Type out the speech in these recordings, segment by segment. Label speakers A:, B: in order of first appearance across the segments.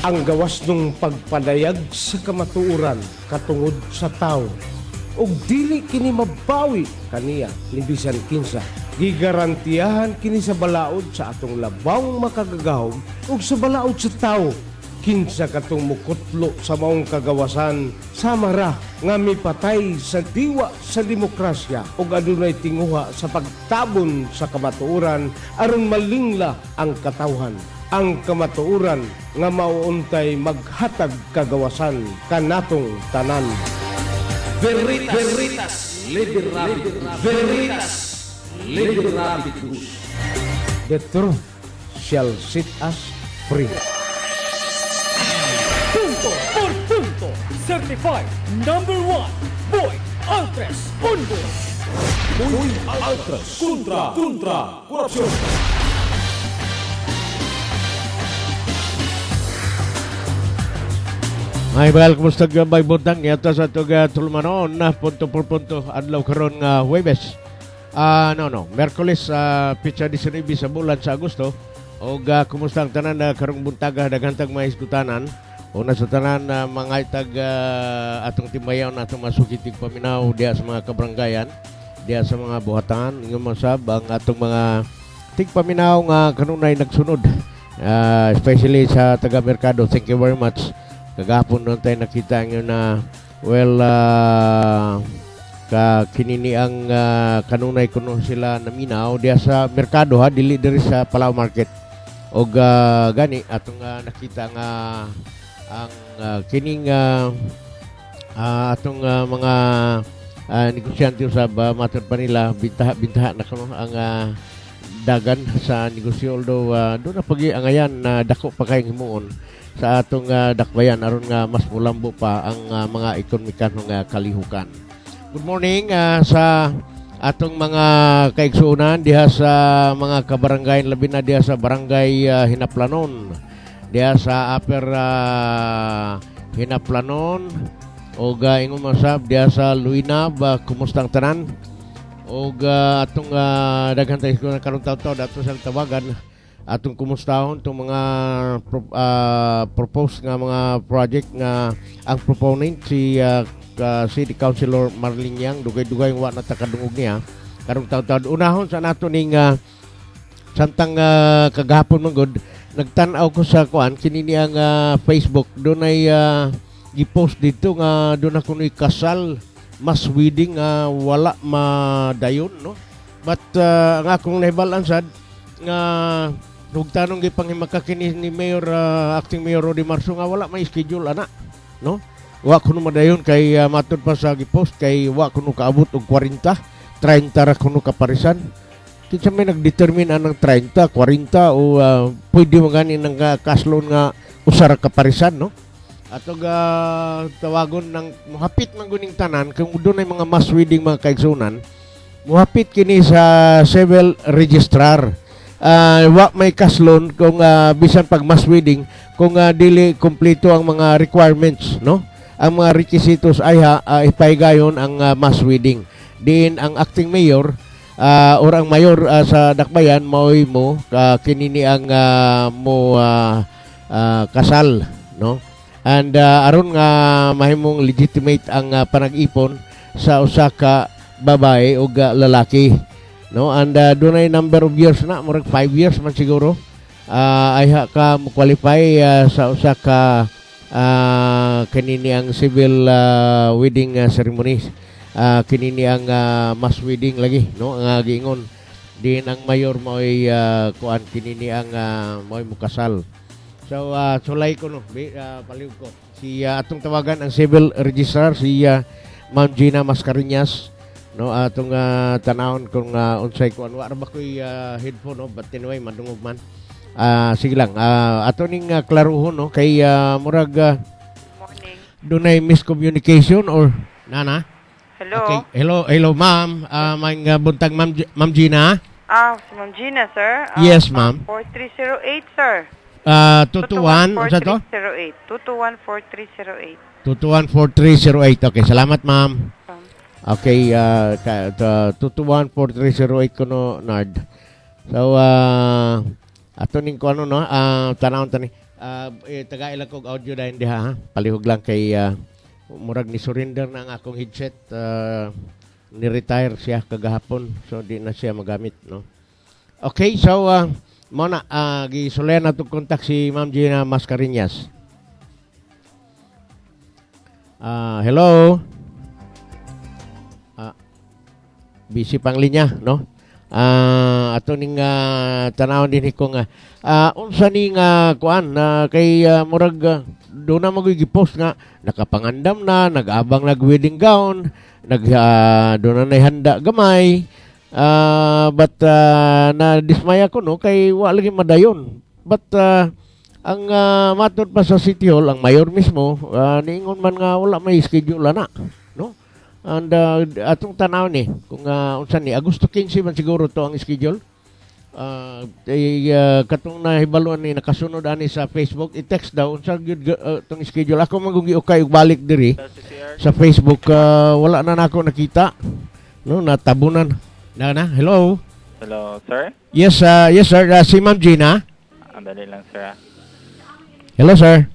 A: ang gawas nung pagpadayag sa kamatuoran katungod sa tao ug dili kini mabawi kaniya ni bisan kinsa. Gigarantiyahan kini sa balaod sa atong labawng makagagahom ug sa balaod sa tao. Kinsa katong mukutlo sa maong kagawasan sama ra nga mipatay sa diwa sa demokrasya ug adunay tinguha sa pagtabon sa kamatuoran aron malingla ang katawhan. Ang kamatuoran nga mauuntay maghatag kagawasan kanatong tanan.
B: Veritas Liberabitus. Veritas Liberabitus.
A: The truth shall set us free.
C: Punto por punto. Certified number 1. Boy Altres Undo.
B: Boy Altres kontra korupsyon.
D: Ay bahal, kumusta ka bay butang yata sa tuga tulmanon na punto por punto adlaw karon nga Huwebes. Merkulis pitsa 19 sa bulan sa Agosto. Og kumusta ang tanan na karong buntaga daghantag mga isgutanan. Una sa tanan mga itag atong timbayaw na atong masukitig paminaw diya sa mga kabrangayan, diya sa mga buhatan, ingong masab ang atong mga tigpaminaw nga kanunay nagsunod. Especially sa taga Merkado. Thank you very much. Kagahapon noon tayo nakita nyo na kinini ang kanunay kuno sila naminaw diya sa Merkado dili diri sa Palaw Market. Og gani atong nakita nga ang kining atong mga negosyante sa mater pa nila bintaha na kuno ang dagan sa negosyo, although doon na pagi angayan na dako pa kayong himuon sa atong dakbayan aron nga mas mulambo pa ang mga ekonomikan ng kalihukan. Good morning sa atong mga kaigsuunan diha sa mga kabarangay, labi na diha sa barangay Hinaplanon, diha sa Upper Hinaplanon o ingong masab diha sa Luinab. Kumusta ang tanan? O atong daghan tayo karong taw-taw dato sa tawagan atong kumustahon itong mga propose nga mga project nga ang proponent si City Councilor Marlene Yang, dugay-dugay wa na takadungog niya karong taon-taon. Unahon sa nato ning santang kagahapon manggod nagtan-aw ko sa kuan kini ang Facebook, doon ay gi-post dito nga doon ako ni kasal mas wedding wala madayon, no? But ang akong nahibalan sad nga hugtanong gipanghimakak kini ni Mayor Acting Mayor Rody Marso nga wala may schedule ana, no? Wa kuno madayon kay matud pa sa gi-post kay wa kuno kaabot og 40, 30 ra kuno kaparisan. Kinsa may nagdetermine anang 30, 40 o pwede mo gani nang kaslon nga usara kaparisan, no? Atog tawagon ng muhapit man guning tanan kung doon ay mga mass wedding mga kaigsunan, muhapit kini sa civil registrar. Wa may kaslon kung bisan pag mass wedding kung dili kompleto ang mga requirements, no? Ang mga requisitos ay ipaygayon ang mass wedding. Din ang acting mayor or ang mayor sa dakbayan maoy mo kinini ang mo kasal, no? And aron nga mahimong legitimate ang panag-ipon sa usa ka babae o lalaki, no? And dunay number of years na, murag 5 years man siguro ay ka mo qualify sa usa ka kinini ang civil wedding ceremonies. Kinini ang mass wedding lagi, no? Ang giingon din ang mayor mo'y kuan kinini ang mo'y mukasal. So sulay ko, no, paliw ko si atong tawagan ang civil registrar si Ma'am Gina Mascareñas, no? Atong tanawon kung unsay kuan wa ra ba koy headphone, no, but anyway madungog man. Sige lang ato ning klaruhon, no, kay murag
E: morning.
D: Dunay miscommunication or nana.
E: Hello.
D: Okay, hello ma'am. May buntag Ma'am Gina.
E: Si Ma'am Gina, sir.
D: Yes, ma'am.
E: 4308, sir.
D: 221 sa to?
E: 221-4308.
D: 221-4308. Okay, salamat ma'am. Okay, 221-4308 ko no, Nard. So, ato ning ko ano, no, tanawon tani. Taga-ila kong audio dahil diha, ha? Palihog lang kay murag ni surrender na ang akong headset. Ni-retire siya kagahapon. So, di na siya magamit, no? Okay, so, muna, gisulayan na itong contact si Ma'am Gina Mascareñas. Hello? Busy pang linya, no? Ato ning tanawon din ko nga unsa ning kuan kay murag do na magigipost nga nakapangandam na, nag-abang nag-wedding gown, do na handa gamay. But na dismaya ko no kay wa lagi madayon. But ang matod pa sa City Hall ang mayor mismo niingon man nga wala may schedule na, no? And atong tanaw ni kung unsa ni Agosto 15 man siguro to ang schedule. Katong nahibaluan ni nakasunod ani sa Facebook, i-text daw unsa gyud tong schedule. Ako magugi okay ug balik diri sa Facebook, wala na nako nakita. No, natabunan. Hello.
F: Hello, sir?
D: Yes, yes sir, si Ma'am Gina.
F: Andali lang, sir.
D: Hello, sir.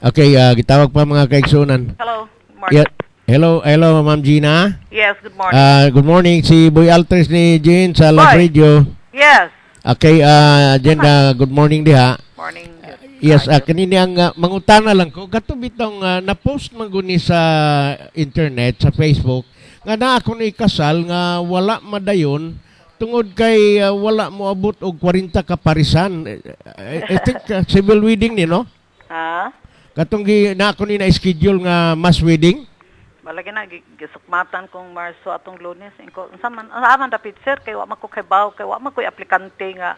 D: Okay, gitawag pa mga kaigsunan.
E: Hello. Good morning.
D: Yeah. Hello, Ma'am Gina.
E: Yes, good morning.
D: Good morning, si Boy Altres ni Jean sa Love
E: Boy.
D: Radio.
E: Yes.
D: Okay, Jen, good morning diha.
E: Morning.
D: Yes, kanini ang mangutana lang ko, gato bitong na-post man guni sa internet, sa Facebook, nga na ako ni kasal nga wala madayon tungod kay wala mo abot og 40 ka parisan. I think civil wedding ni, no?
E: Ha?
D: Katong na ako ni na-schedule nga mass wedding.
E: Balagi na gisukmatan kong Marso atong Lunes. Unsa man aman dapit sir kay wa man ko kay baw kay wa man ko aplikante nga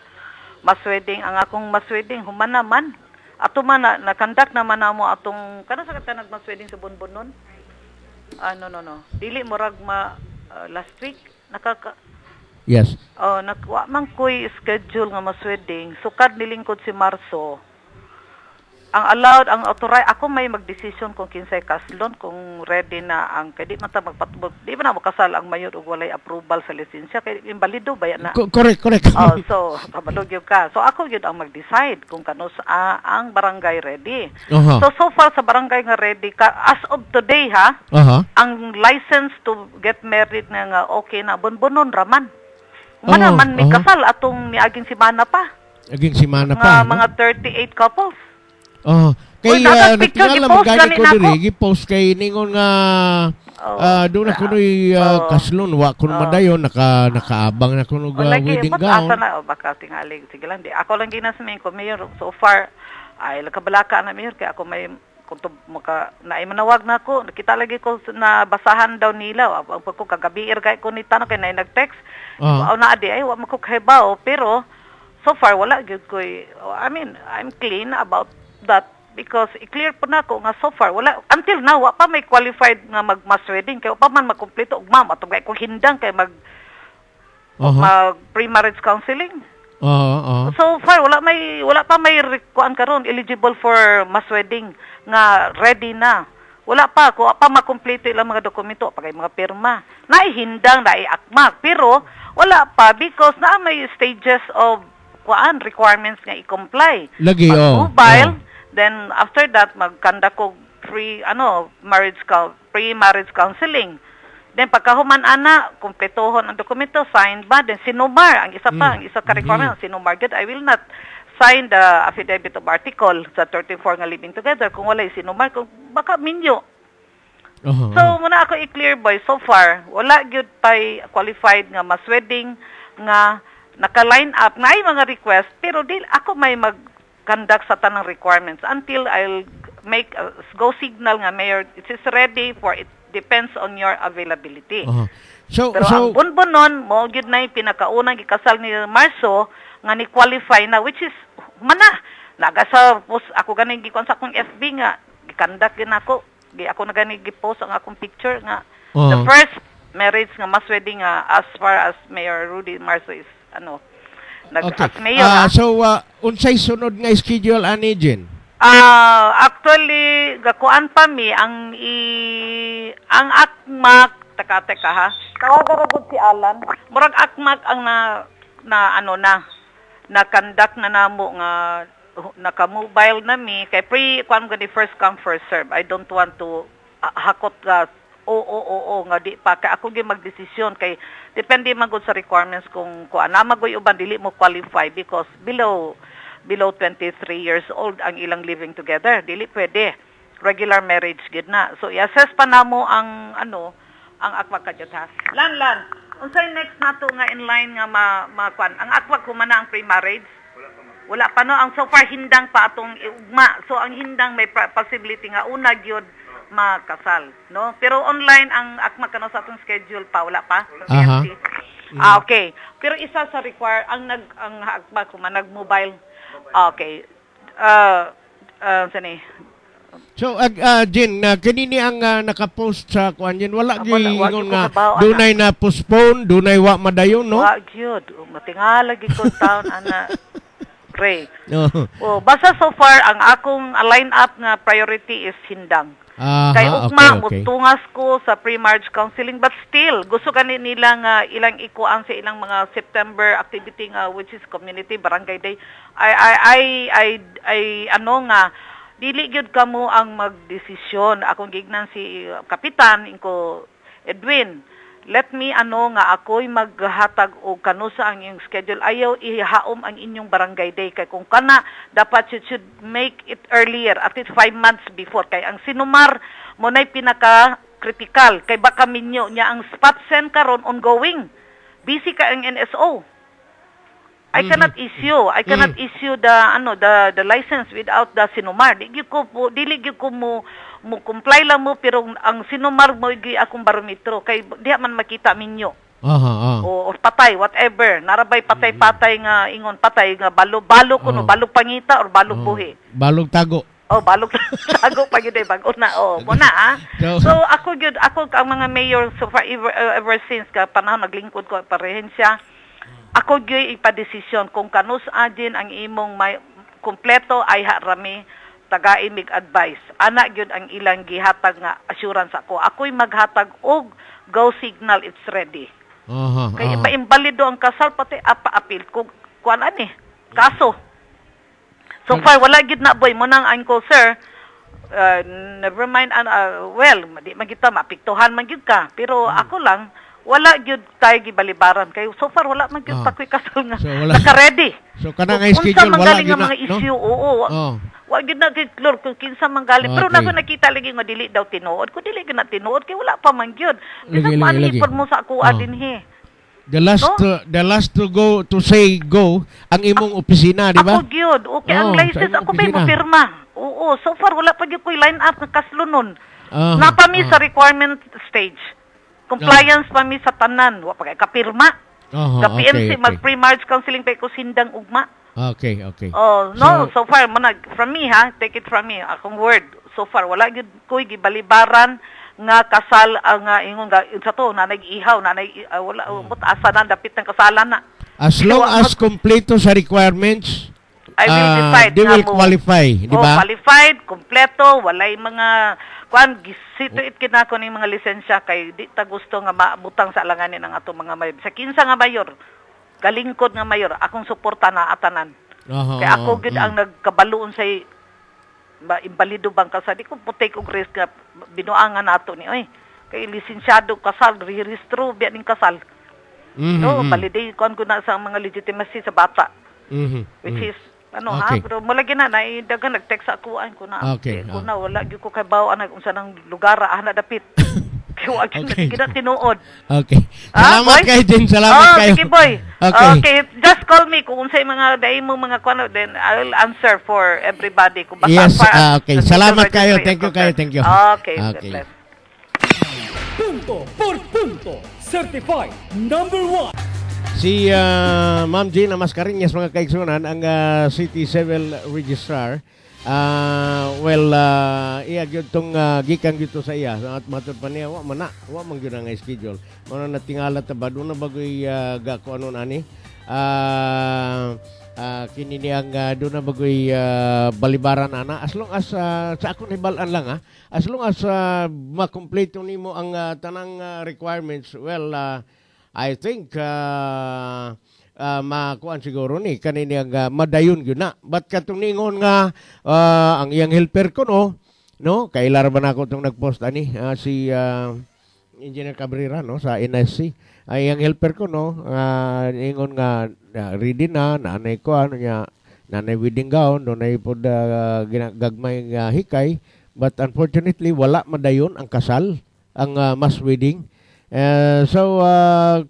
E: mass wedding. Ang akong mass wedding human naman. Ato man na conduct naman namo atong kana sa kanag mass wedding sa Bonbonon. No. Dili murag last week
D: Yes.
E: Wa man ko'y schedule nga mass wedding. Sukad nilingkod si Marso. Ang allowed, ang authorized, ako may mag-decision kung kinsay kaslon, kung ready na ang, kaya di man ta magpatubog, di ba na makasal ang mayor o walay approval sa lisensya, kaya imbalido ba yan na?
D: Correct.
E: So, kabalog yun ka. So, ako yun ang mag-decide kung kanos ang barangay ready. So far sa barangay nga ready ka, as of today ha, ang license to get married nga okay na, bonbonon raman. Manaman may kasal atong niaging simana pa.
D: Aging simana pa.
E: Mga 38 couples.
D: Kay natingala magani ko diri gi-post kay ningon nga doon na kunoy kaslon wa kun madayon nakaabang na kuno wedding gown.
E: Asa na baka tingali sige lang di. Ako lang ginasmin ko mayor so far ay kabalaka na mayor kay ako may kung maka naay manawag na ako nakita lagi ko na basahan daw nila ang pagko kagabiir kay ko ni tanong kay nay nag-text. Na adi ay wa mako kahibaw pero so far wala gyud ko I mean I'm clean about that because clear po na ko nga so far wala until now wa pa may qualified nga mag mass wedding kay pa man makumpleto og ma'am atong kay ko hindang kay mag pre-marriage counseling. So far wala pa may kuan karon eligible for mass wedding nga ready na. Wala pa ko pa makumpleto ilang mga dokumento pa kay mga pirma. Naihindang naiakmak pero wala pa because na may stages of kuan requirements nga i-comply.
D: Lagi
E: mobile. Then after that magkanda ko pre-marriage counseling. Then pagkahuman ana kumpletohon ang dokumento signed ba then sinumar ang isa pa ang isa ka requirement sinumar gid I will not sign the affidavit of article sa 34 nga living together kung wala sinumar kung baka minyo. So muna ako i-clear boy so far wala gyud pay qualified nga mass wedding nga naka-line up na ay mga request pero dil ako may conduct sa tanang requirements until I'll make a go signal nga mayor it is ready for it depends on your availability. Pero ang bonbonon mo gyud na pinakaunang gikasal ni Marso nga ni qualify na which is naga sa post ako ganing gikuan sa akong FB nga gikandak din ako na gani gi-post ang akong picture nga the first marriage nga mass wedding as far as Mayor Rudy Marso is
D: mayor. So unsay sunod nga schedule ani Jen?
E: Actually gakuan pa mi ang akmak teka ha. Tawagan ra gud si Alan. Murag akmak ang na na-conduct na namo nga naka-mobile na mi kay kung gani first come first serve. I don't want to hakot nga oo nga di pa kay ako gyud magdesisyon kay depende man gud sa requirements kung ana magoy uban dili mo qualify because below 23 years old ang ilang living together dili pwede regular marriage gid na. So i-assess pa namo ang ang akwa kadyot ha. Lan unsay next nato nga in line nga makwan ang akwa kumana ang pre-marriage. Wala pa no, ang so far hindang pa atong iugma. So ang hindang may possibility nga una gyud makasal, no? Pero online ang akma kano sa atong schedule pa wala pa sa PNC. Okay. Pero isa sa require ang akma ko nag-mobile. Okay. Sani.
D: So Jin, kanini ang naka-post sa kuan Jin wala gyud ingon nga
E: kabaw,
D: dunay na postpone, dunay wa madayon no?
E: Wa gyud, matingala gyud ko taon ana. Pray.
D: No.
E: Oh, basta so far ang akong line-up nga priority is hindang. Kay ugma mutungas ko sa pre-marriage counseling but still gusto gani nila nga ilang ikuan sa ilang mga September activity nga which is community barangay day. I nga dili gyud kamo ang magdesisyon. Akong gignan si kapitan inko Edwin. Let me nga ako'y maghatag o kanusa ang iyong schedule. Ayaw ihaom ang inyong barangay day. Kay kung kana, dapat you should make it earlier, at least 5 months before. Kay ang sinumar mo na'y pinaka-critical. Kay baka minyo niya ang spot send karon ongoing. Busy ka ang NSO. I cannot issue the license without the sinumar. Dili gyud ko mo comply lang mo pero ang sinumar mo gi akong barometro kay diha man makita minyo. O patay whatever. Narabay patay nga ingon patay nga balog kuno balog pangita or balog buhi.
D: Balog tago.
E: Balog tago pa gyud bag una mo na So ako ang mga mayor so far ever since ka panahon naglingkod ko parehensya. Ako gyud ipadesisyon kung kanus adin ang imong may kompleto ay harami taga-imig advice. Ana gyud ang ilang gihatag nga assurance ako. Ako'y maghatag og go signal it's ready. Kaya maimbalido ang kasal pati apa-apil kung kuan ani kaso. So far wala gyud na boy mo nang angko sir. Never mind well, di magita mapiktuhan man gyud ka. Pero ako lang wala gyud tayo gibalibaran kay so far wala man gyud pakoy kasal nga
D: so,
E: naka-ready.
D: So kana nga schedule wala gyud na
E: mga issue wa gyud na klaro kung kinsa manggaling pero nako nakita lagi nga dili daw tinuod ko dili gyud na tinuod kay wala pa man gyud bisan manipod mo sa ako adinhi.
D: The last to go to say go ang imong opisina di ba?
E: Ako gyud okay ang license ako may pirma. Oo so far wala pa gyud koy line up nga kaslunon. Napami sa requirement stage. Compliance pa mi sa tanan. Wa pa kay kapirma. Sa PNC mag pre-marriage counseling pa ko sindang ugma.
D: Okay.
E: So far from me take it from me. Akong word. So far wala gyud koy gibalibaran nga kasal nga ingon nga sa to na nag-ihaw na wala asa na dapit ng kasalan na.
D: As long as kompleto sa requirements
E: I will decide
D: they will qualify, di ba?
E: Qualified, kompleto, walay mga kuan gisituit kinako ning mga lisensya kay di ta gusto nga maabutang sa alanganin ang ato mga mayor. Sa kinsa nga mayor, kalingkod nga mayor, akong suporta na atanan. Kay ako gid ang nagkabaluon say imbalido bang kasal. Di ko take og risk nga binuangan nato ni oy. Kay lisensyado kasal, rehistro biya ning kasal. Validate kon ko na sa mga legitimacy sa bata. Which is pero mulagi na dagan nag-text ako ko na ko na wala gyud ko kay bawo anag unsa nang lugar ana dapit kay wa gyud kita tinuod.
D: Salamat kay Jen, salamat kayo.
E: Sige boy. Okay, just call me kung unsay mga dai mo mga kuno then I will answer for everybody kung basta
D: okay. Salamat kayo. Thank you.
E: Okay. Bless.
C: Punto por punto. Certified number 1.
D: Si Ma'am Gina Mascareñas mga kaigsunan ang City Civil Registrar. Iya gyud tong gikan gito sa iya at matud pa niya wa man gyud nga schedule. Mao na tingala ta ba na bagoy ga ko anon ani. Kini niyang doon na bagoy balibaran ana as long as sa akong hibalan lang as long as makompleto nimo ang tanang requirements I think makuan siguro ni kanini ang madayon gyud na. But katong ningon nga ang iyang helper ko no, kailar ba nako tong nagpost ani si Engineer Cabrera no sa NSC. Ay ang helper ko ningon nga ready na nanay ko ano niya nanay wedding gown donay pod gagmay hikay, but unfortunately wala madayon ang kasal, ang mass wedding. So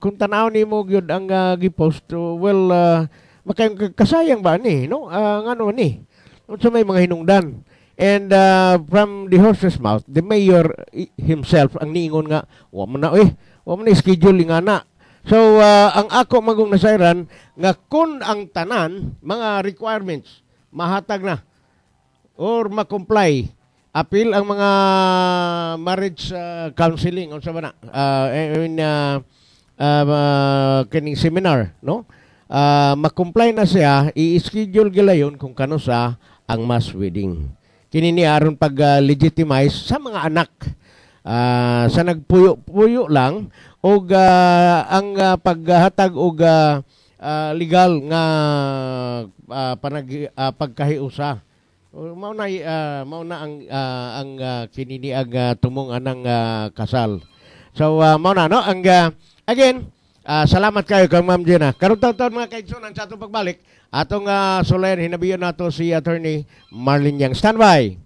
D: kung tanaw nimo gyud ang gi-post, makayong kasayang ba ni no ngano ni unsa may mga hinungdan. And from the horse's mouth, the mayor himself ang niingon nga wa man na schedule nga na. So ang ako magong nasayran nga kun ang tanan mga requirements mahatag na or ma-comply, appeal ang mga marriage counseling unsa ba na kining seminar no, ma-comply na siya, i-schedule gilayon kung kano sa ang mass wedding. Kini ni aron pag-legitimize sa mga anak sa nagpuyo-puyo lang og ang paghatag og legal nga pagkahiusa. Mao na ang kinini ang tumong anang kasal. So mao na no ang again salamat kayo kang Ma'am Gina. Karong taon mga kaigsunan sa atong pagbalik atong sulayan hinabiyon nato si Attorney Marlene Yang. Standby.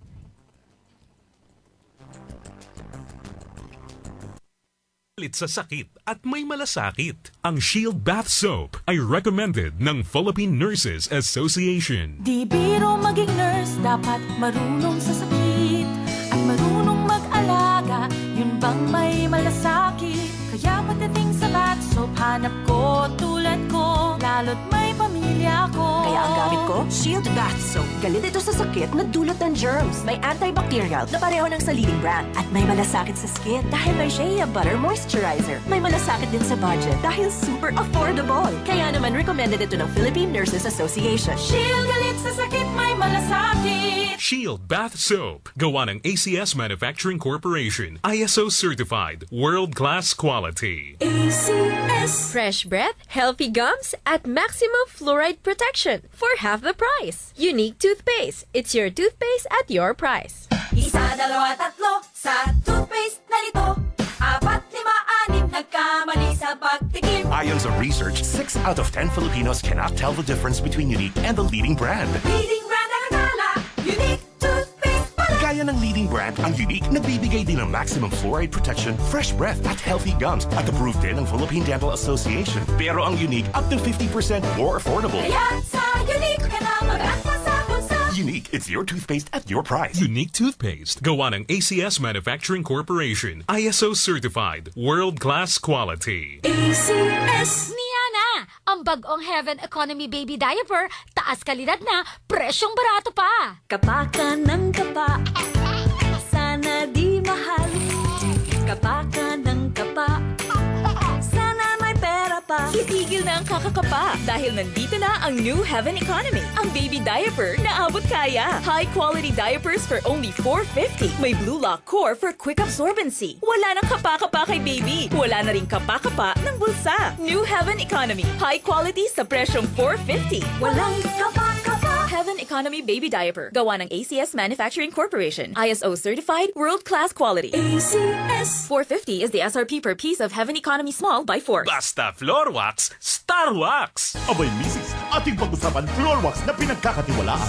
G: Sa sakit at may malasakit. Ang Shield Bath Soap ay recommended ng Philippine Nurses Association.
H: Di biro maging nurse, dapat marunong sa sakit at marunong mag-alaga, yun bang may malasakit? Kaya pagdating sa bath soap, hanap ko tulad ko, lalo't may pamilya ko.
I: Kaya ang gamit ko, Shield Bath Soap. Galit ito sa sakit na dulot ng germs. May antibacterial na pareho ng sa leading brand. At may malasakit sa skin dahil may Shea Butter Moisturizer. May malasakit din sa budget dahil super affordable. Kaya naman recommended ito ng Philippine Nurses Association.
H: Shield galit sa sakit, may malasakit.
G: Shield Bath Soap. Gawa ng ACS Manufacturing Corporation. ISO certified. World-class quality.
H: ACS.
J: Fresh breath, healthy gums, at maximum fluoride protection for half the price. Unique toothpaste. It's your toothpaste at your price.
H: Isa, dalawa, tatlo sa toothpaste na ito. 4, 5, 6 nagkamali sa pagtikim.
K: Ayon sa research, 6 out of 10 Filipinos cannot tell the difference between Unique and the leading brand.
H: Leading brand ang akala, Unique toothpaste pala.
K: Gaya ng leading brand, ang Unique nagbibigay din ng maximum fluoride protection, fresh breath at healthy gums at approved din ng Philippine Dental Association. Pero ang Unique up to 50% more affordable.
H: Kaya sa Unique ka na mag-asa sa bulsa.
K: Unique, it's your toothpaste at your price.
G: Unique toothpaste. Gawa ng ACS Manufacturing Corporation. ISO certified. World-class quality.
H: ACS.
L: Niya na! Ang bagong Heaven Economy Baby Diaper, taas kalidad na, presyong barato pa!
H: Kapa ka ng kapa, sana di mahal. Kapa ka ng kapa, sana may pera pa.
I: Titigil na ang kakakapa dahil nandito na ang new Heaven Economy. Ang baby diaper na abot kaya. High-quality diapers for only $4.50. May Blue Lock core for quick absorbency. Wala nang kapa-kapa kay baby. Wala na rin kapa-kapa ng bulsa. New Heaven Economy. High quality sa presyong $4.50.
H: Walang kapa-kapa.
I: Heaven Economy Baby Diaper. Gawa ng ACS Manufacturing Corporation. ISO certified, world-class quality.
H: ACS.
I: $4.50 is the SRP per piece of Heaven Economy Small by Force.
G: Basta Floor Wax, Star Wax!
B: Abay, misis, ating pag-usapan floor wax na pinagkakatiwalaan.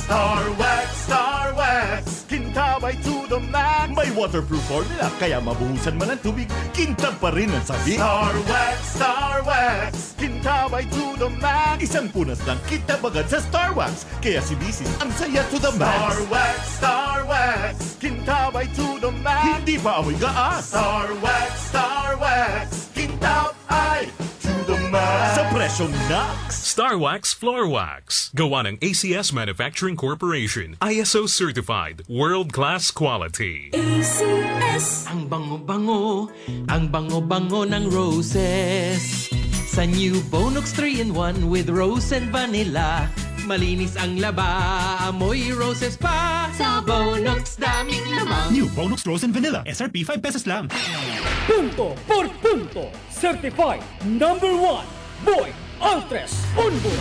B: Star Wax, kintabay to the max. May waterproof formula, kaya mabuhusan man ang tubig, kintab pa rin ang sabi. Star Wax, kintabay to the max. Isang punas lang kintab agad sa Star Wax, kaya si misis ang saya to the max. Star Wax, kintabay to the max. Hindi pa amoy gaas. Star Wax, kintab ay to the max. Sa presyong Nax.
G: Star Wax Floor Wax. Gawa ng ACS Manufacturing Corporation. ISO certified. World-class quality.
H: ACS.
M: Ang bango-bango ng roses. Sa new Bonox 3-in-1 with rose and vanilla. Malinis ang laba, amoy roses pa. Sa Bonox, daming lamang.
B: New Bonox Rose and Vanilla. SRP 5 pesos lang.
C: Punto por punto. Certified #1 Boy Altres Unbur.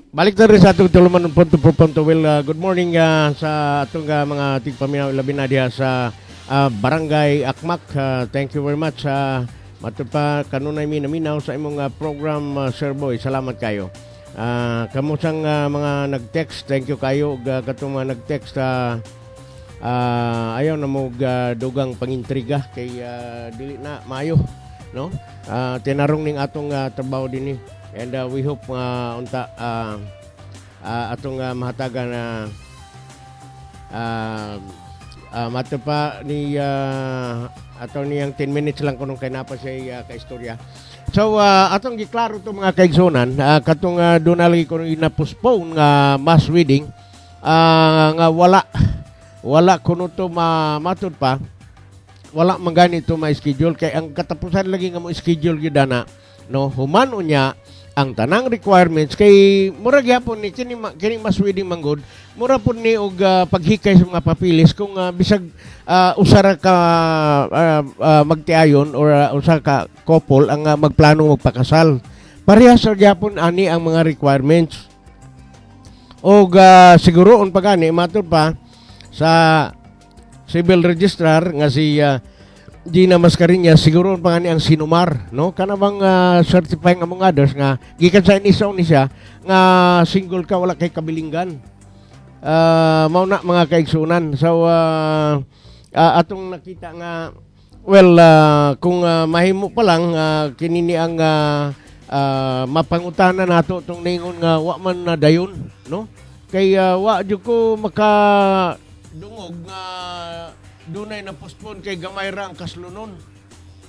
D: Balik na rin sa atong tuluman ng punto po punto. Well, good morning sa atong mga tigpaminaw labi na diha sa Barangay Akmak. Thank you very much. Matod pa kanunay minaminaw sa imong program, Sir Boy. Salamat kayo. Kamusang mga nag-text, thank you kayo. Katong mga nag-text, ayaw na mo dugang pangintriga kay dili na maayo. No? Tinarong ning atong trabaho din and we hope unta atong mahatagan na mato pa ni ato niyang 10 minutes lang kunong kay napa siya kaistorya. So atong giklaro to mga kaigsunan, katong doon na lagi kuno ina-postpone nga mass wedding nga wala kuno to matod pa, wala man gani to ma-schedule kay ang katapusan lagi nga mo schedule gyud na no human unya ang tanang requirements kay murag gyapon ni kini mas wedding manggod mura pud ni og paghikay sa mga papilis kung bisag usara ka magtiayon or usa ka couple ang magplano magpakasal parehas sa gyapon ani ang mga requirements og siguroon pagani matud pa sa civil registrar nga si Gina Mascareñas siguro pa nga ang sinumar no kana bang certifying among others nga gikan sa inisaw ni siya nga single ka wala kay kabilinggan mao na mga kaigsunan so atong nakita nga well kung mahimo pa lang kinini ang mapangutana nato tong ningon nga wa man na dayon no kay wa jud ko maka dungog nga dunay na postpone kay gamay ra ang kaslunon.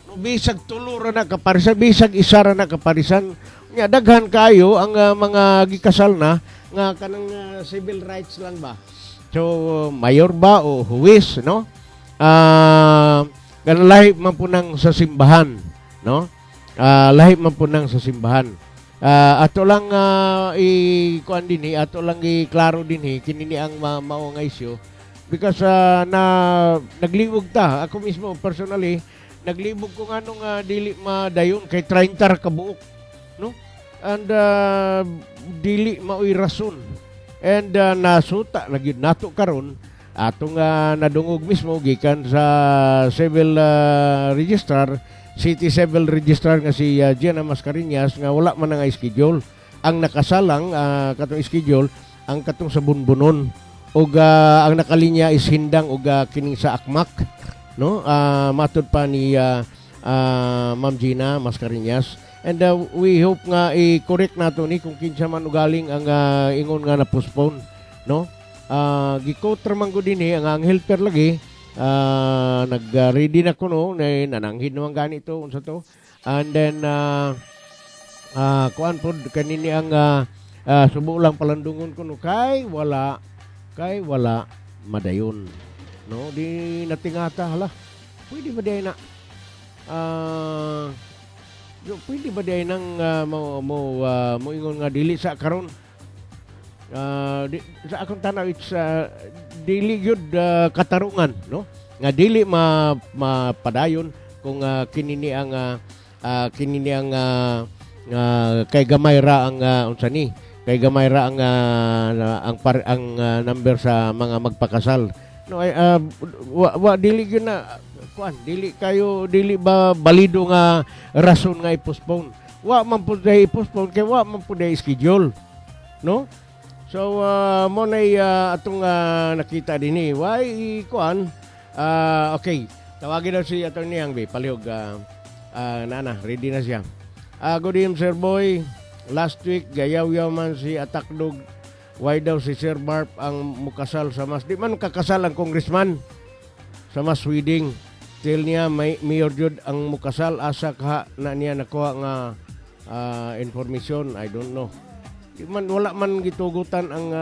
D: No bisag tulo ra na kaparisan, bisag isa ra na kaparisan. Nya daghan kayo ang mga gikasal na nga kanang civil rights lang ba. So mayor ba o huwis no? Lahi man po nang sa simbahan, no? Lahi man po nang sa simbahan. Ato lang i-kuan din ato lang i-klaro din kinini ang mao nga isyu. Because naglibog ta ako mismo personally naglibog ko nganong dili madayon kay 30 ka buok no and dili maoy rason and nasuta lagi nato karon atong nadungog mismo gikan sa civil registrar city civil registrar nga si Gina Mascareñas nga wala man nga schedule ang nakasalang katong schedule ang katong sa bunbunon og ang nakalinya is hindang og kining sa Akmak no matud pa ni Ma'am Gina Mascareñas and we hope nga i-correct nato ni kung kinsa man ugaling ang ingon nga na postpone no gikotra man gud dinhi ang helper lagi nag-ready na kuno nananghid naman ganito unsa to and then kuan pod kanini ang subo lang palandungon kuno kay wala madayon no di natingata hala pwede ba day na pwede ba day nang mo ingon nga dili sa karon sa akong tanaw it's dili gyud katarungan no nga dili mapadayon kung kinini ang kay gamay ra ang unsa ni kay gamay ra ang number sa mga magpakasal no wa dili gyud na kuan dili ba balido nga rason nga i-postpone wa man pud i-postpone kay wa man pud i-schedule no so mo nay atong nakita dinhi why kuan okay tawagin daw si Attorney Angbi palihog nana ready na siya good evening Sir Boy. Last week, gayaw-yaw man si Atakdog. Why daw si Sir Barp ang mukasal sa mas? Di man kakasal ang congressman sa mas wedding. Till niya, Mayor Jud ang mukasal. Asa ka na niya nakuha nga information. I don't know. Di man, wala man gitugutan ang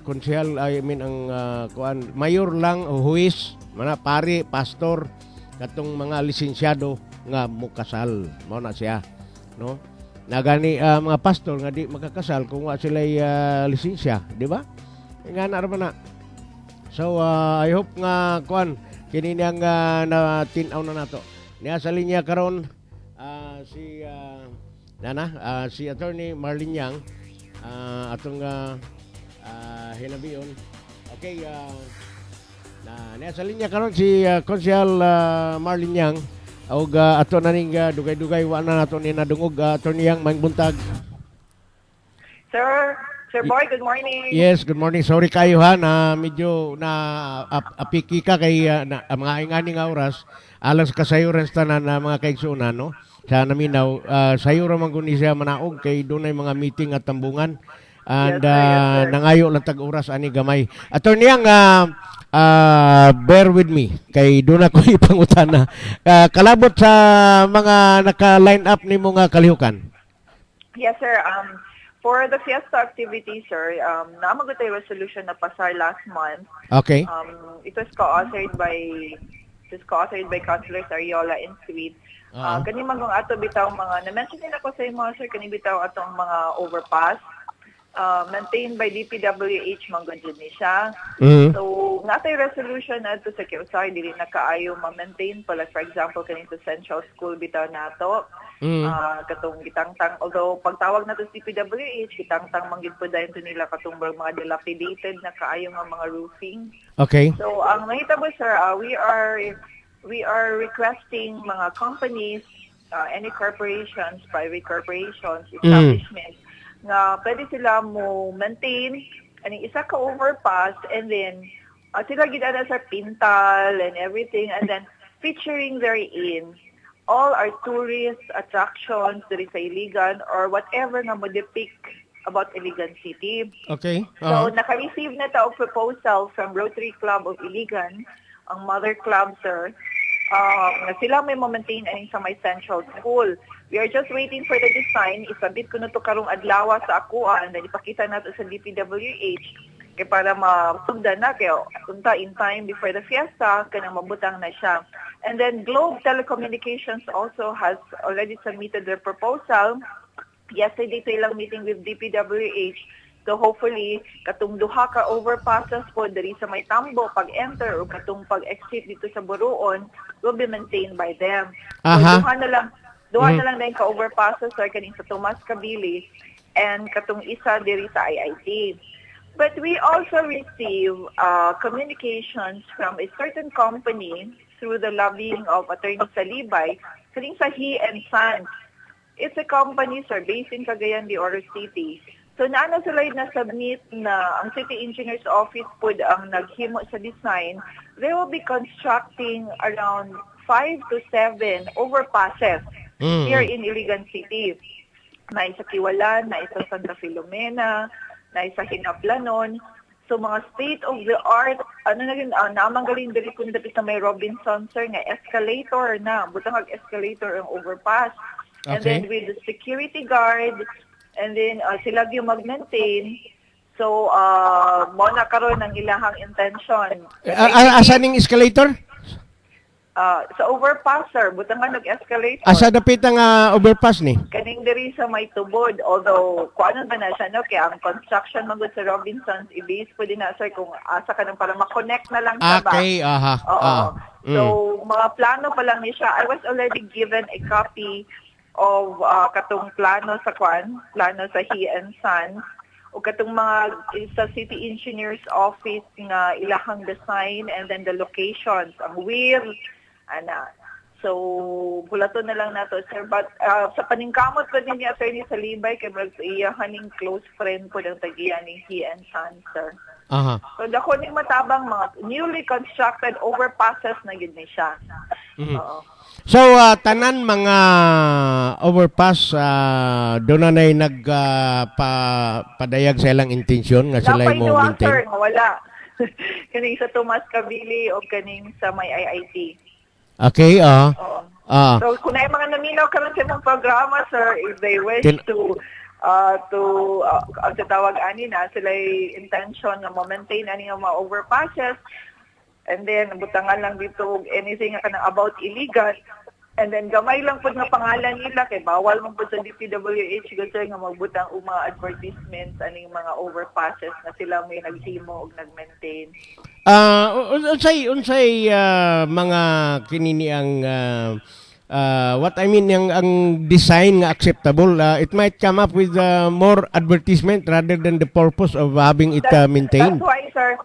D: konsehal, I mean, ang kuan. Mayor lang, o huwis, mana pari, pastor, katong mga lisensyado nga mukasal. Mao na siya. No? Nagani mga pastor nga di makakasal kung wa sila lisensya, di ba? Nga na ra na. So I hope nga kuan kini ang na tinaw na nato Niya sa linya karon si Attorney Marlene Yang atong hinabion. Okay, niya sa linya karon si Konsehal Marlene Yang og ato na ning dugay-dugay wa na nato ni nadungog Attorney Yang maayong buntag.
E: Sir Boy, good morning.
D: Yes, good morning. Sorry kayo ha na medyo na apiki ka kay mga ingani nga oras alas kasayuran tanan na mga kaigsunan no. Sa naminaw sayo ra man guni siya manaog kay dunay mga meeting at tambungan and nangayo lang tag oras ani gamay. Attorney Yang bear with me kay doon ako ipangutana. Kalabot sa mga naka-line up nimo nga kalihukan.
E: Yes, sir. For the fiesta activity, sir, namagot tayo resolution na pasar last month.
D: Okay.
E: It was co-authored by Councilors Ariola and Sweet. Kani magong ato bitaw mga na-mention nila ko sa mga sir kani bitaw atong mga overpass maintained by DPWH manggod ni siya. So natay resolution adto sa Kiusay dili na kaayo ma-maintain pala, for example kani sa Central School bitaw nato. Katong gitangtang, although pagtawag nato sa DPWH gitangtang manggid po dayon to nila katong mga dilapidated na kaayo nga mga roofing.
D: Okay.
E: So ang mahitabo sir, we are requesting mga companies, any corporations, private corporations, establishments nga pwede sila mo maintain aning isa ka overpass and then sila gidana sa pintal and everything and then featuring therein all our tourist attractions diri sa Iligan or whatever nga mo depict about Iligan City.
D: Okay.
E: So naka-receive na ta og proposal from Rotary Club of Iligan, ang mother club sir. Sila may maintain aning sa may Central School. We are just waiting for the design. Isabit ko na to karong adlaw sa akuan na ipakita nato sa DPWH kay para masugdan na kay unta in time before the fiesta kanang mabutang na siya. And then Globe Telecommunications also has already submitted their proposal. Yesterday silang meeting with DPWH. So hopefully katong duha ka overpasses po diri sa may Tambo pag-enter o katong pag-exit dito sa Buruon will be maintained by them. So duha na lang din ka overpasses or kaning sa Tomas Kabili and katong isa diri sa IIT. But we also receive communications from a certain company through the lobbying of Attorney Salibay kaning sa He and Sons. It's a company sir based in Cagayan de Oro City. So naano sila na submit na ang City Engineers Office po ang naghimo sa design. They will be constructing around 5 to 7 overpasses here in Iligan City. Na isa Kiwalan, na isa Santa Filomena, na isa Hinaplanon. So mga state-of-the-art, namanggaling diri kung dati sa may Robinson sir nga escalator na, butang escalator ang overpass. And then with the security guard, and then sila yung mag-maintain. So, mo na karon ang ilahang intention.
D: Asa ning escalator?
E: Sa overpass, sir. Butang nga nag-escalator.
D: Asa dapit ang overpass ni?
E: Kaning diri sa may tubod. Although, kung ano ba na siya, no? Kaya ang construction magod sa Robinsons, i-base po din na, sir, kung asa ka nang para makonect na lang sa back.
D: Okay,
E: So, mga plano pa lang niya siya. I was already given a copy of katong plano sa He and Sons o katong mga sa City Engineers Office nga ilahang design and then the locations ang wheel so bulaton na lang nato sir but sa paningkamot pa din ni Attorney Salibay kay iya haning close friend po ng tagiya ni He and Sons sir. So dako ning matabang mga newly constructed overpasses na gid ni siya.
D: So tanan mga overpass doon na padayag sa ilang intensyon nga sila mo maintain.
E: Sir, wala. Kaning sa Tomas Kabili o kaning sa may IIT.
D: Okay,
E: So kung ay mga naminaw karon sa imong programa sir, if they wish to sa tawag ani na sila intention na ma-maintain ani nga mga overpasses. And then, butangan lang dito anything na about illegal. And then, gamay lang po nga pangalan nila kay bawal man po sa DPWH kasi nga magbutang mga advertisements aning mga overpasses na sila may naghimo og nag-maintain.
D: Unsay mga kinini ang what I mean ang design nga acceptable, it might come up with more advertisement rather than the purpose of having it maintained.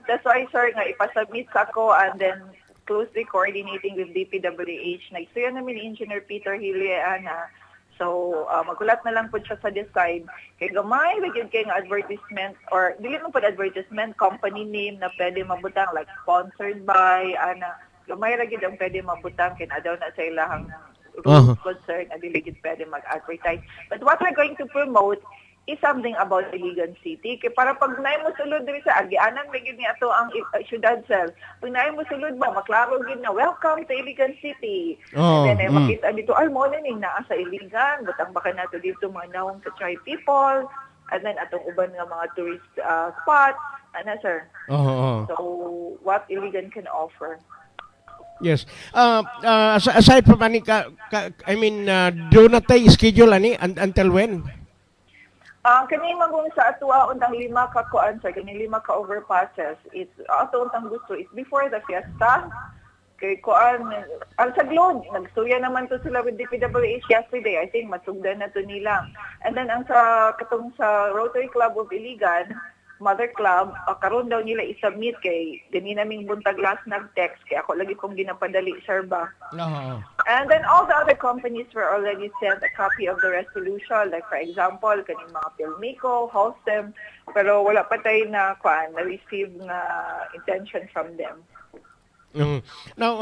E: That's why sir nga ipasubmit sa ko and then closely coordinating with DPWH. Nagsuyo namin ni Engineer Peter Hiliana. So, magulat na lang po siya sa decide. Kaya gamay, lagyan kayo ng advertisement or dili mo po advertisement, company name na pwede mabutang like sponsored by, gamay lagyan ang pwede mabutang, kaya daw na sa ilahang rules concern na dili gid pwede mag-advertise. But what we're going to promote is something about Iligan City. Kaya para pag naay mo sulod diri sa agianan, may gid ni ato ang syudad sir. Pag naay mo sulod ba, maklaro gid na, welcome to Iligan City. And then makita dito, ay mo na naa sa Iligan, butang baka nato dito mga nawong sa Chai people, and then atong uban nga mga tourist spots, sir. So, what Iligan can offer.
D: Yes. Aside from ani I mean, do na tayo schedule ani until when?
E: Kani magong sa atua untang 5 ka kuan sir, kani 5 ka overpasses. It's ato untang gusto is before the fiesta. Kay kuan ang sa Globe nagsuya naman to sila with DPWH yesterday. I think masugdan na to nila. And then ang sa katong sa Rotary Club of Iligan, Mother Club, karon daw nila i-submit kay dini naming buntag last nag-text kay ako lagi kong ginapadali sir ba. And then all the other companies were already sent a copy of the resolution, like for example kaning mga Filmico, Holstem, pero wala pa tayo na na-receive na intention from them.
D: Now,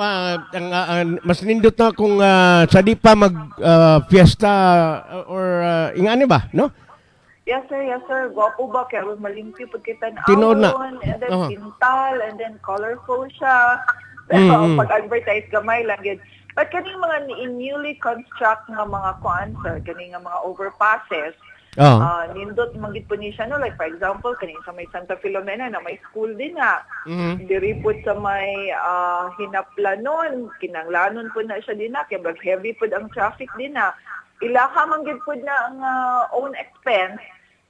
D: mas nindot na kung sa di pa mag fiesta or ingani ba, no?
E: Yes sir. Gwapo ba? Kaya malimpyo pag kita na
D: Tinoon
E: and then pintal, and then colorful siya. Pero pag-advertise gamay lang yun. But kaning mga newly construct nga mga kuan, sir, kaning nga mga overpasses, nindot manggit po ni siya, no? Like for example, kaning sa may Santa Filomena na may school din na. Diripod sa may Hinaplanon, kinanglanon po na siya din na. Kaya heavy po ang traffic din na. Ilaha manggit po na ang own expense.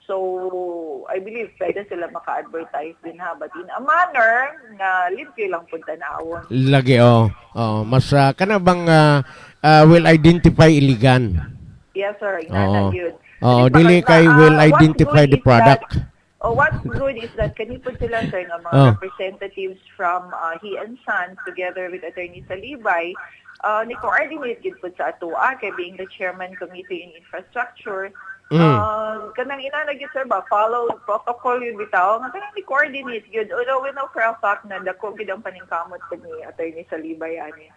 E: So, I believe pwede sila maka-advertise din ha. But in a manner na limpyo lang po tanawon.
D: Lagi, mas kana bang will identify Iligan?
E: Yes, sir. Inana yun.
D: Dili kay will identify the product.
E: What's good is that kani po sila, sir, nga mga representatives from He and Sons together with Attorney Salibay, ni-coordinate gid po sa atua kay being the chairman committee in infrastructure. Kanang inanagit sir ba, follow protocol yun bitaw nga kanang ni-coordinate yun. Although we know for a fact na dako gid ang paningkamot po ni Attorney Salibay ani.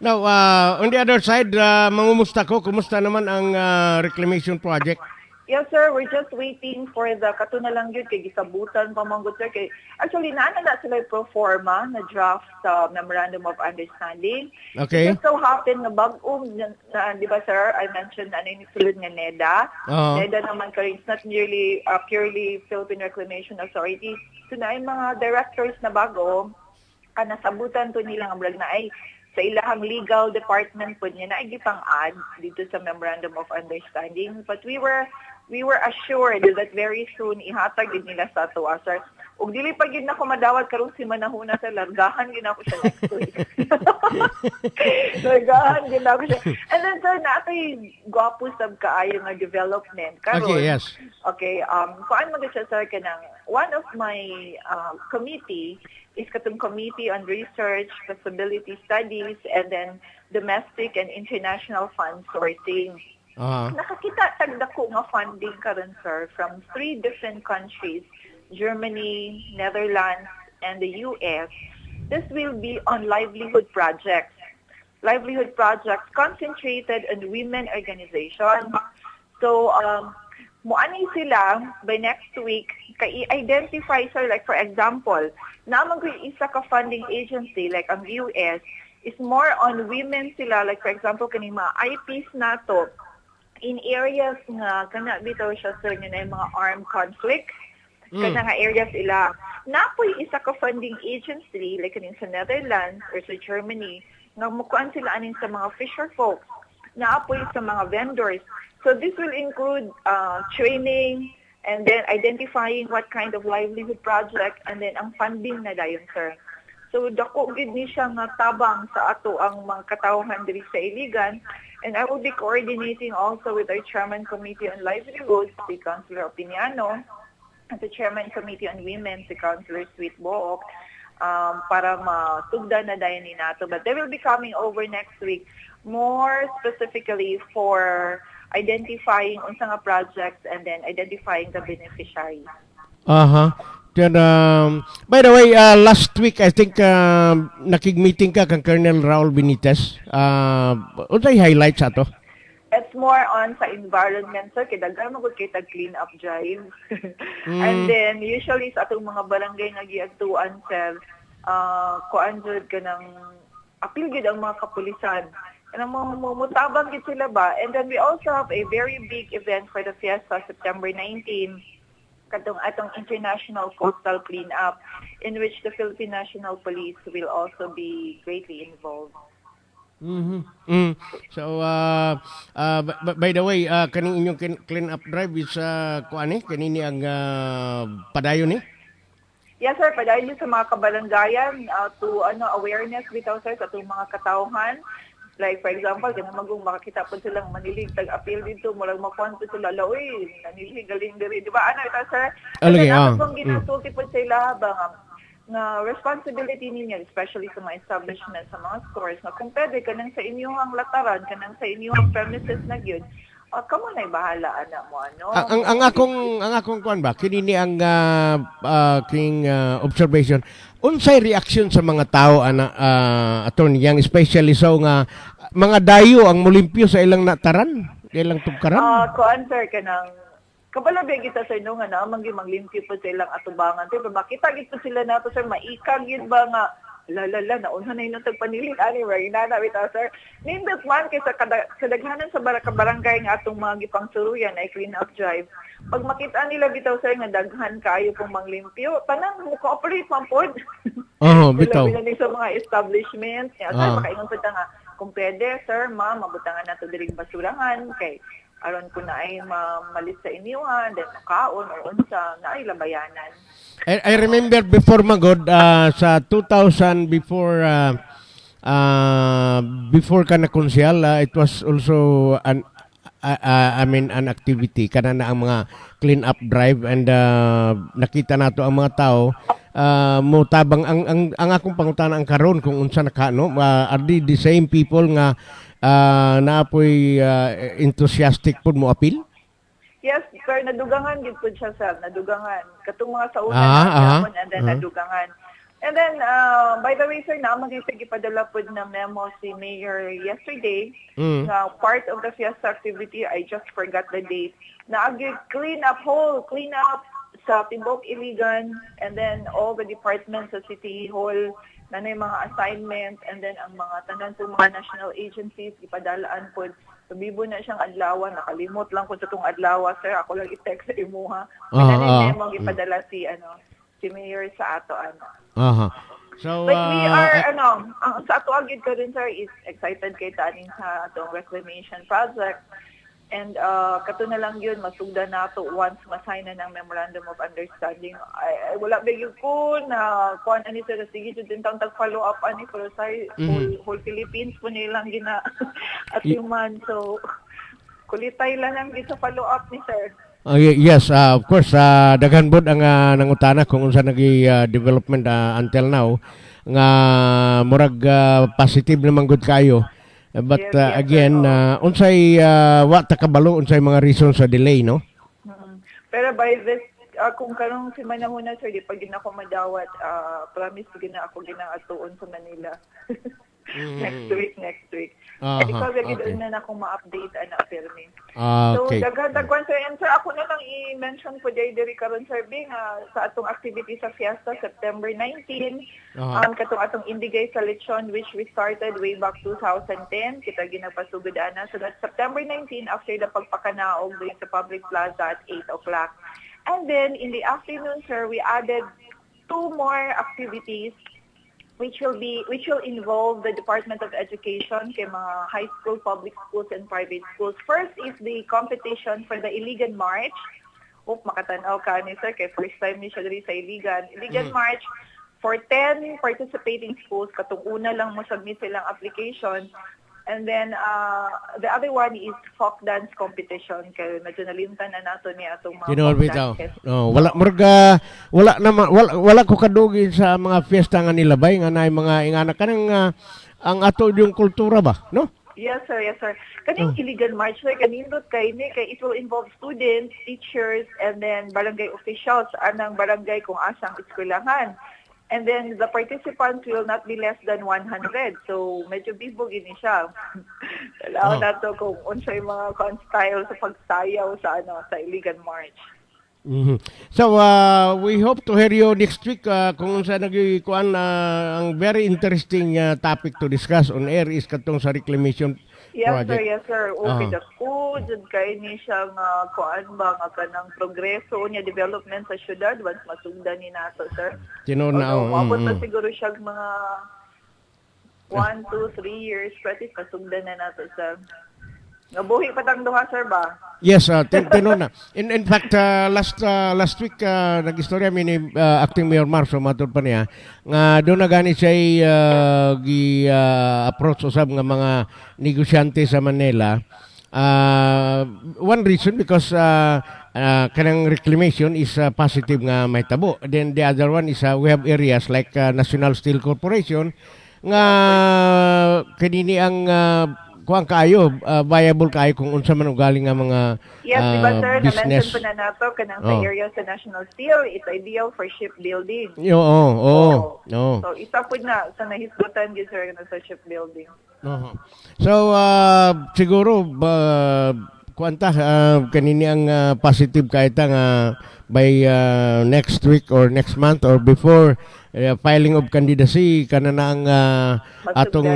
E: Now,
D: on the other side, mangumusta ko, kumusta naman ang reclamation project?
E: Yes, sir. We're just waiting for the katuna lang yun kay gisabutan pamanggod sir. Kay actually naana na sila pro forma na draft sa memorandum of understanding.
D: Okay.
E: It just so happened na bag-o na di ba sir, I mentioned ano yung sulod nga NEDA. NEDA naman karon it's not merely purely Philippine Reclamation Authority. So na mga directors na bago nasabutan to nila ang brag na ay sa ilahang legal department po niya na gipang-add dito sa memorandum of understanding. But we were assured that very soon ihatag din nila sa ato sir. Ug dili pa gid na ko madawat karon si manahuna sa largahan gid ako siya next week. Largahan gid ako siya. And then sir natay gwapo sab kaayo nga development karon.
D: Okay, yes.
E: Okay, kuan man siya sir kanang one of my committee is katong Committee on Research, Feasibility Studies, and then Domestic and International Fund Sourcing. Nakakita tagdako nga funding karon sir from 3 different countries, Germany, Netherlands, and the US. This will be on livelihood projects. Livelihood projects concentrated on women organizations. So, muani sila by next week i-identify sir, like for example, naman ko isa ka funding agency like ang US is more on women sila, like for example kaning mga IPs nato in areas nga kana bitaw siya sir nga na mga armed conflict kana nga areas ila napoy isa ka funding agency like kaning sa Netherlands or sa Germany nga mukuan sila aning sa mga fisher folks naapoy sa mga vendors. So this will include training and then identifying what kind of livelihood project and then ang funding na dayon sir. So dako gid ni siya nga tabang sa ato ang mga katawhan diri sa Iligan. And I will be coordinating also with our Chairman Committee on Livelihoods, si Councilor Opiniano, at the Chairman Committee on Women, si Councilor Sweet Book, para matugdan na dayon ni nato. But they will be coming over next week, more specifically for identifying unsa nga projects and then identifying the beneficiaries.
D: Then, by the way, last week, I think, nakig-meeting ka kang Colonel Raul Benitez. Unsay highlights ato?
E: It's more on sa environment, sir. Kaya daghan mo kay clean up drive. And then, usually sa atong mga barangay nga giadtuan, sir, kuan jud ka ng apil gid ang mga kapulisan. And mutabang gid sila ba? And then we also have a very big event for the Fiesta, September 19, atong International Coastal Cleanup, in which the Philippine National Police will also be greatly involved.
D: So, by the way, kaning inyong clean up drive is kanini ang padayon ni?
E: Yes, sir. Padayon sa mga kabalangayan to awareness bitaw, sir, sa atong mga katawhan. Like, for example, magong makakita po silang manilig, tag-appeal dito, murag makuhan po sila, uy, nanilig, galing diri. Di ba, ito, sir?
D: Okay,
E: Kung ginasuki po sila, nga responsibility ninyo, especially sa mga establishments, sa mga stores, na kung pwede, kanang sa inyong lataran, kanang sa inyong premises na yun, kamo na'y bahala, mo, ano?
D: Ang akong kuan ba, kinini ang king observation, unsay reaction sa mga tao attorney yang especially so nga mga dayo ang mulimpyo sa ilang nataran, ilang tugkaran?
E: Kuan, sir, kanang kabalabi kita sa inyo nga na manglimpyo po sa ilang atubangan. Pero makita gito sila nato, sir, maikag yun ba nga naunhan na yun ang tagpanilig, anyway, bitaw, sir. Nindot man kay sa kadaghanan sa barangay nga atong mga gipangsuruyan ay clean up drive. Pag makita nila bitaw, sir, nga daghan kayo pong manglimpyo, tanang mo-cooperate man po.
D: Bitaw.
E: Sila sa mga establishments. Sir, makaingon po nga, kung pwede, sir, mabutangan na ito diring basurahan, kay aron ko na ay malis sa inyo, then makaon or unsa, na ay labayanan.
D: I remember before magod sa 2000 before ka na konsyal, it was also an activity kana na ang mga clean up drive, and nakita nato ang mga tao mo tabang ang akong pangutana ang karon kung unsa nakano, are the same people nga naapoy enthusiastic pud mo apil?
E: Yes, sir, nadugangan gid pud siya, sir, nadugangan. Katong mga sa una and then nadugangan. And then, by the way, sir, gipadala pud na memo si Mayor yesterday na part of the Fiesta activity, I just forgot the date, na clean up sa Timbok Iligan, and then all the departments sa City Hall, na mga assignment, and then ang mga tanan po mga national agencies, ipadalaan po. Subibo na siyang adlaw, nakalimot lang ko sa itong adlaw, sir. Ako lang i-text sa imuha. May mo ipadala si Mayor sa ato.
D: So,
E: but we are, sa ato agad ko rin, sir, is excited kay taning sa atong reclamation project. And kato na lang yun, masugda na ito once masign na ng Memorandum of Understanding. Ay wala bigyan ko na kuhan ani sir, sige dyan tang tag-follow up ani, pero sa whole Philippines po nilang gina at human. So, kulitay lang ang sa follow up ni sir.
D: Yes, of course, daghan bod ang nangutana kung unsa nagi development until now nga murag positive naman gud kayo. But again, unsay wa ta kabalo unsay mga reasons sa delay, no?
E: Pero by this kung karong semana muna, sir, di pag ako madawat, promise gina ako ginaatuon sa Manila. Next week. Ikaw gagawin na akong ma-update na firme. So, daghan sir, and sir, ako na lang i-mention po diri karon, sir, sa atong activity sa Fiesta, September 19, katong atong Indigay sa Lechon, which we started way back 2010, kita ginapasugod ana. So that's September 19, after the pagpakanaog sa public plaza at 8 o'clock. And then, in the afternoon, sir, we added 2 more activities which will involve the Department of Education, kay mga high school, public schools, and private schools. First is the competition for the Iligan March. Makatanaw ka ni sir, kay first time ni siya diri sa Iligan. Iligan March, for 10 participating schools, katong una lang mo submit silang application. And then, the other one is folk dance competition. Kaya medyo nalimtan na nato niya itong mga folk
D: bitaw.
E: dances.
D: No, wala ko kadugi sa mga fiesta nga nilabay nga nay mga ingana kanang ang ato yung kultura ba, no?
E: Yes, sir. Yes, sir. Kaning Iligan March, sir, kanindot kay it will involve students, teachers, and then barangay officials, anang barangay kung asang eskwelahan. And then the participants will not be less than 100. So medyo bibog ini siya. Kailangan nato kung unsay mga style sa pagsayaw sa Iligan March.
D: Mm-hmm. So we hope to hear you next week kung sa nagikuan ang very interesting topic to discuss on air is katong sa reclamation project.
E: Yes, sir. Okay, jud kay ni siya nga kuan ba nga kanang progreso niya development sa syudad once masugdan ni nato, sir. Mabot na siguro siya mga 1, 2, 3 years pwede masugdan na nato, sir. Nabuhi pa tang duha, sir ba?
D: Yes, tinon na. In fact, last week nag-istorya mi ni acting Mayor Marso matud pa niya nga do na gani siya approach usab nga mga negosyante sa Manila. One reason because kanang reclamation is positive nga may tabo. Then the other one is we have areas like National Steel Corporation nga kanini ang kuang kayo viable kayo kung unsa man ugaling nga mga
E: diba, sir,
D: business.
E: Na-mention pa na nato kanang sa area sa National Steel, it's ideal for shipbuilding.
D: So
E: isa po na sa nahisgutan gyud, sir, sa shipbuilding.
D: So siguro kuanta kanini ang positive kahit nga by next week or next month or before filing of candidacy kana na ang atong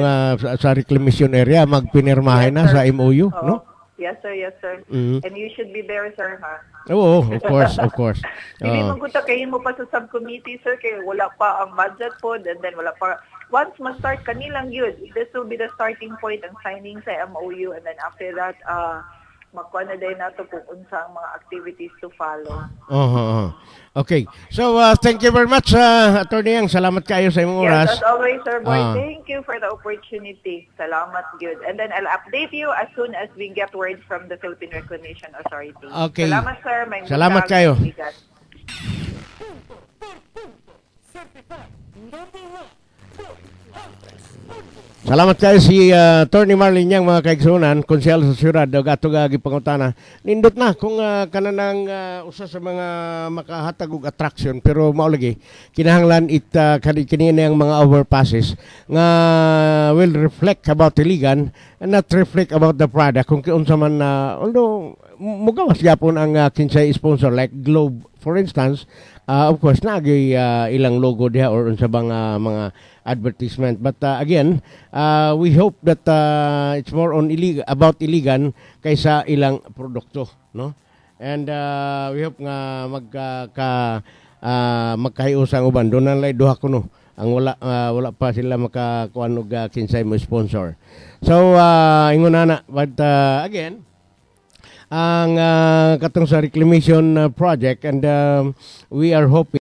D: sa reclamation area magpinirmahay na sa MOU, no?
E: Yes, sir. And you should be there, sir, ha?
D: Of course.
E: Dili mo guta kayo mo pa sa subcommittee, sir, kay wala pa ang budget po, and then wala pa. Once ma-start kanilang yun, this will be the starting point ang signing sa MOU, and then after that, makuha na din nato kung unsa ang mga activities to follow.
D: Okay. So, thank you very much, Attorney Yang. Salamat kayo sa imong oras.
E: Yes, as always, Sir Boy. Thank you for the opportunity. Salamat, good. And then I'll update you as soon as we get word from the Philippine Reclamation Authority.
D: Okay.
E: Salamat, sir. May
D: salamat kayo. Salamat kayo si Attorney Marlene Yang, mga kaigsunan, konsyal sa syudad, ato gipangutana. Nindot na kung kananang usa sa mga makahatag og attraction, pero mao lagi kinahanglan kini ang mga overpasses nga will reflect about Iligan and not reflect about the product kung unsa man although mugawas gyapon ang kinsay sponsor like Globe for instance. Of course, nagay ilang logo diha or unsa bang mga advertisement. But again, we hope that it's more on about Iligan kaysa ilang produkto, no? And we hope nga magkahiusang uban. Doon lang duha kuno. Ang wala pa sila makakuan og kinsay mo sponsor. So, ingon na. But again, ang katong sa reclamation project and we are hoping